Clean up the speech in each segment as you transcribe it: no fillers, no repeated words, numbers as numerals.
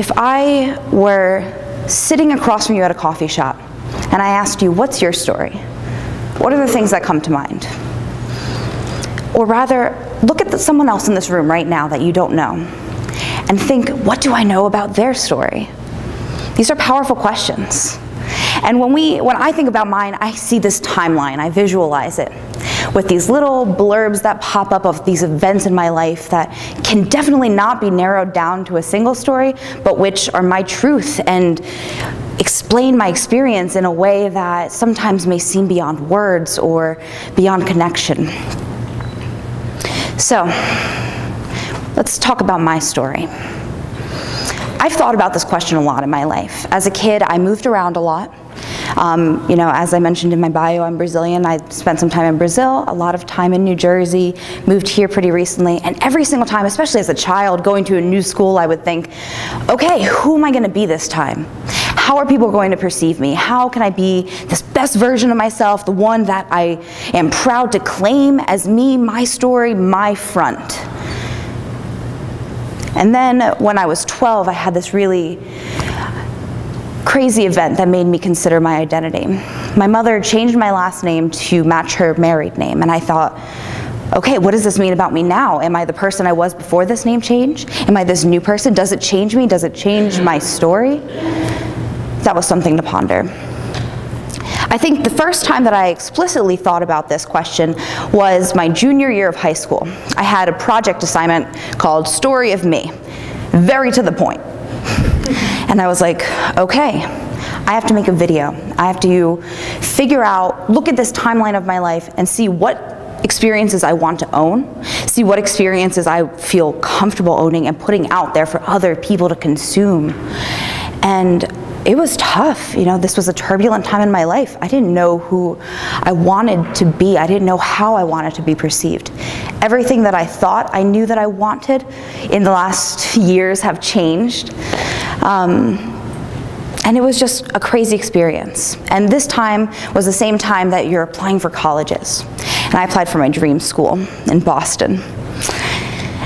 If I were sitting across from you at a coffee shop and I asked you, what's your story? What are the things that come to mind? Or rather, look at someone else in this room right now that you don't know and think, what do I know about their story? These are powerful questions. And when I think about mine, I see this timeline, I visualize it with these little blurbs that pop up of these events in my life that can definitely not be narrowed down to a single story, but which are my truth and explain my experience in a way that sometimes may seem beyond words or beyond connection. So, let's talk about my story. I've thought about this question a lot in my life. As a kid, I moved around a lot. You know, as I mentioned in my bio, I'm Brazilian. I spent some time in Brazil, a lot of time in New Jersey, moved here pretty recently, and every single time, especially as a child, going to a new school, I would think, okay, who am I going to be this time? How are people going to perceive me? How can I be this best version of myself, the one that I am proud to claim as me, my story, my front? And then when I was 12, I had this really crazy event that made me consider my identity. My mother changed my last name to match her married name, and I thought, okay, what does this mean about me now? Am I the person I was before this name change? Am I this new person? Does it change me? Does it change my story? That was something to ponder. I think the first time that I explicitly thought about this question was my junior year of high school. I had a project assignment called Story of Me, very to the point. And I was like, okay, I have to make a video. I have to figure out, look at this timeline of my life and see what experiences I want to own, see what experiences I feel comfortable owning and putting out there for other people to consume. And it was tough. You know, this was a turbulent time in my life. I didn't know who I wanted to be. I didn't know how I wanted to be perceived. Everything that I thought I knew that I wanted in the last years have changed. And it was just a crazy experience. And this time was the same time that you're applying for colleges. And I applied for my dream school in Boston.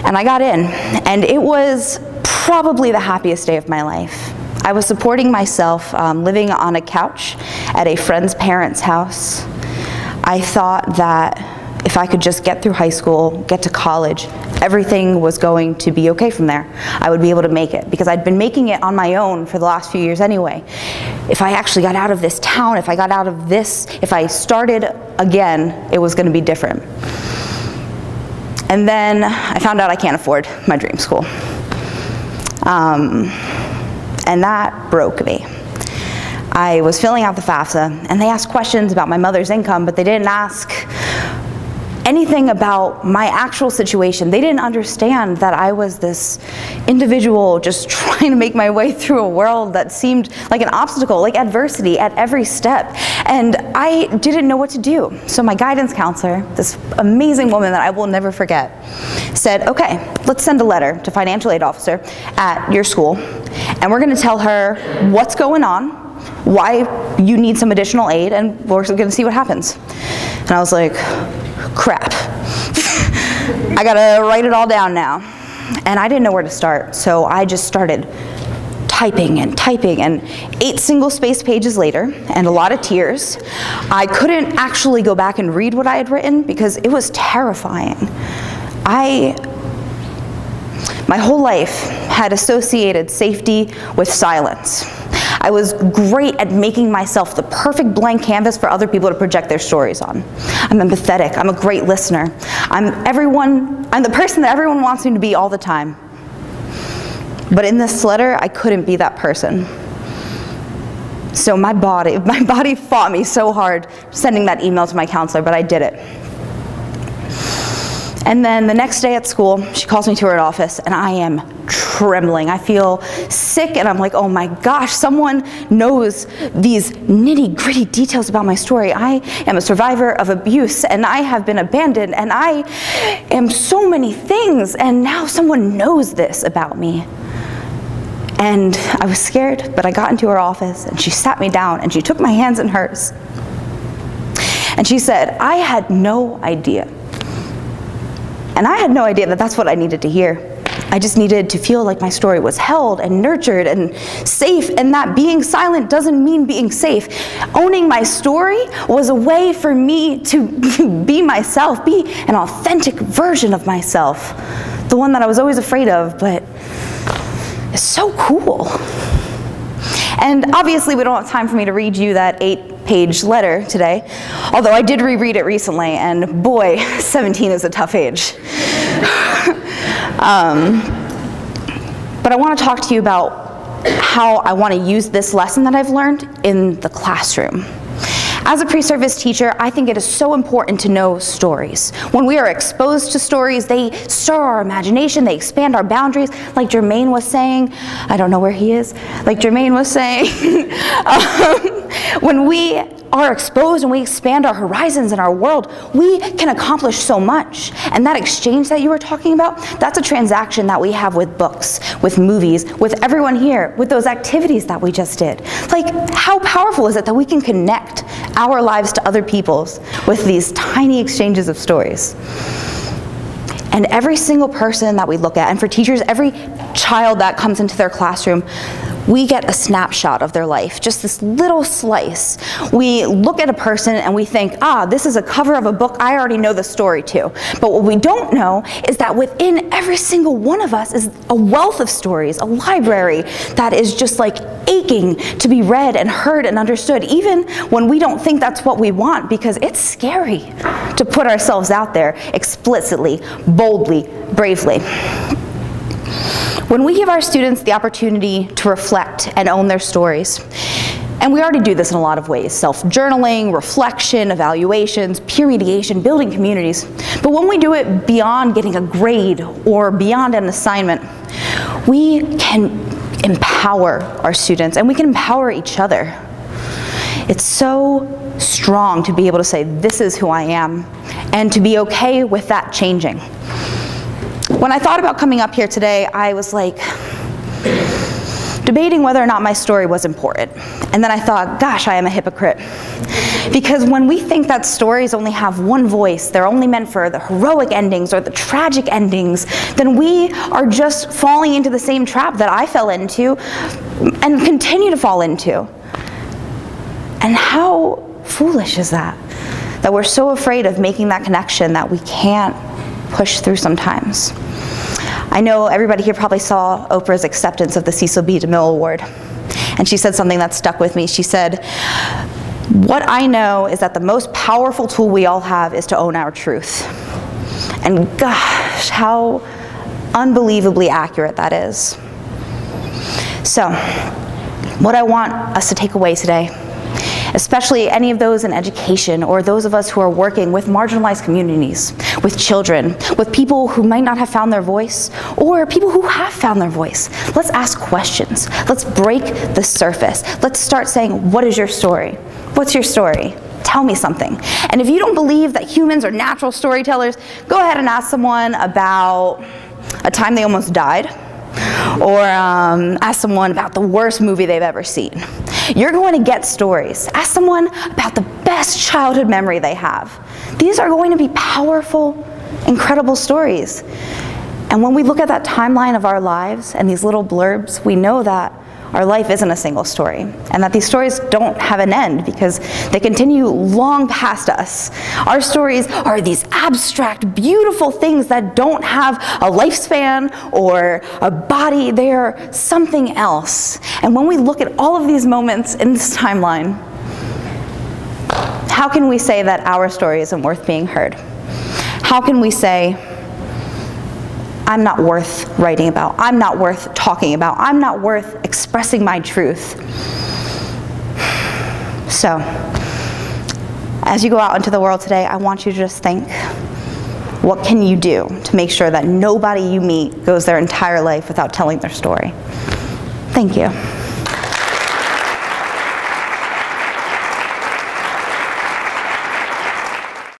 And I got in, and it was probably the happiest day of my life. I was supporting myself, living on a couch at a friend's parents' house. I thought that if I could just get through high school, get to college, everything was going to be okay from there. I would be able to make it, because I'd been making it on my own for the last few years anyway. If I actually got out of this town, if I got out of this, if I started again, it was going to be different. And then I found out I can't afford my dream school. And that broke me. I was filling out the FAFSA, and they asked questions about my mother's income, but they didn't ask anything about my actual situation. They didn't understand that I was this individual just trying to make my way through a world that seemed like an obstacle, like adversity at every step. And I didn't know what to do. So my guidance counselor, this amazing woman that I will never forget, said, okay, let's send a letter to financial aid officer at your school, and we're gonna tell her what's going on, why you need some additional aid, and we're gonna see what happens. And I was like, crap. I gotta write it all down now. And I didn't know where to start, so I just started typing, and 8 single-space pages later, and a lot of tears, I couldn't actually go back and read what I had written because it was terrifying. My whole life had associated safety with silence. I was great at making myself the perfect blank canvas for other people to project their stories on. I'm empathetic, I'm a great listener. I'm the person that everyone wants me to be all the time. But in this letter, I couldn't be that person. So my body fought me so hard sending that email to my counselor, but I did it. And then the next day at school, she calls me to her office, and I am trembling. I feel sick, and I'm like, oh my gosh, someone knows these nitty-gritty details about my story. I am a survivor of abuse, and I have been abandoned, and I am so many things, and now someone knows this about me. And I was scared, but I got into her office, and she sat me down, and she took my hands in hers. And she said, I had no idea. And I had no idea that that's what I needed to hear. I just needed to feel like my story was held and nurtured and safe, and that being silent doesn't mean being safe. Owning my story was a way for me to be myself, be an authentic version of myself, the one that I was always afraid of, but it's so cool. And obviously we don't have time for me to read you that 8-page letter today, although I did reread it recently, and boy, 17 is a tough age. But I want to talk to you about how I want to use this lesson that I've learned in the classroom. As a pre-service teacher, I think it is so important to know stories. When we are exposed to stories, they stir our imagination, they expand our boundaries, like Jermaine was saying. I don't know where he is. Like Jermaine was saying, when we are exposed and we expand our horizons in our world, we can accomplish so much. And that exchange that you were talking about, that's a transaction that we have with books, with movies, with everyone here, with those activities that we just did. Like, how powerful is it that we can connect our lives to other people's with these tiny exchanges of stories? And every single person that we look at, and for teachers, every child that comes into their classroom, we get a snapshot of their life, just this little slice. We look at a person and we think, ah, this is a cover of a book I already know the story to. But what we don't know is that within every single one of us is a wealth of stories, a library that is just like aching to be read and heard and understood, even when we don't think that's what we want, because it's scary to put ourselves out there explicitly, boldly, bravely. When we give our students the opportunity to reflect and own their stories, and we already do this in a lot of ways, self-journaling, reflection, evaluations, peer mediation, building communities, but when we do it beyond getting a grade or beyond an assignment, we can empower our students and we can empower each other. It's so strong to be able to say, this is who I am, and to be okay with that changing. When I thought about coming up here today, I was like debating whether or not my story was important. And then I thought, gosh, I am a hypocrite. Because when we think that stories only have one voice, they're only meant for the heroic endings or the tragic endings, then we are just falling into the same trap that I fell into and continue to fall into. And how foolish is that? That we're so afraid of making that connection that we can't push through sometimes. I know everybody here probably saw Oprah's acceptance of the Cecil B. DeMille Award. And she said something that stuck with me. She said, what I know is that the most powerful tool we all have is to own our truth. And gosh, how unbelievably accurate that is. So, what I want us to take away today, especially any of those in education or those of us who are working with marginalized communities, with children, with people who might not have found their voice, or people who have found their voice. Let's ask questions. Let's break the surface. Let's start saying, what is your story? What's your story? Tell me something. And if you don't believe that humans are natural storytellers, go ahead and ask someone about a time they almost died, or ask someone about the worst movie they've ever seen. You're going to get stories. Ask someone about the best childhood memory they have. These are going to be powerful, incredible stories. And when we look at that timeline of our lives and these little blurbs, we know that our life isn't a single story, and that these stories don't have an end because they continue long past us. Our stories are these abstract, beautiful things that don't have a lifespan or a body. They're something else. And when we look at all of these moments in this timeline, how can we say that our story isn't worth being heard? How can we say, I'm not worth writing about, I'm not worth talking about, I'm not worth expressing my truth? So, as you go out into the world today, I want you to just think, what can you do to make sure that nobody you meet goes their entire life without telling their story? Thank you.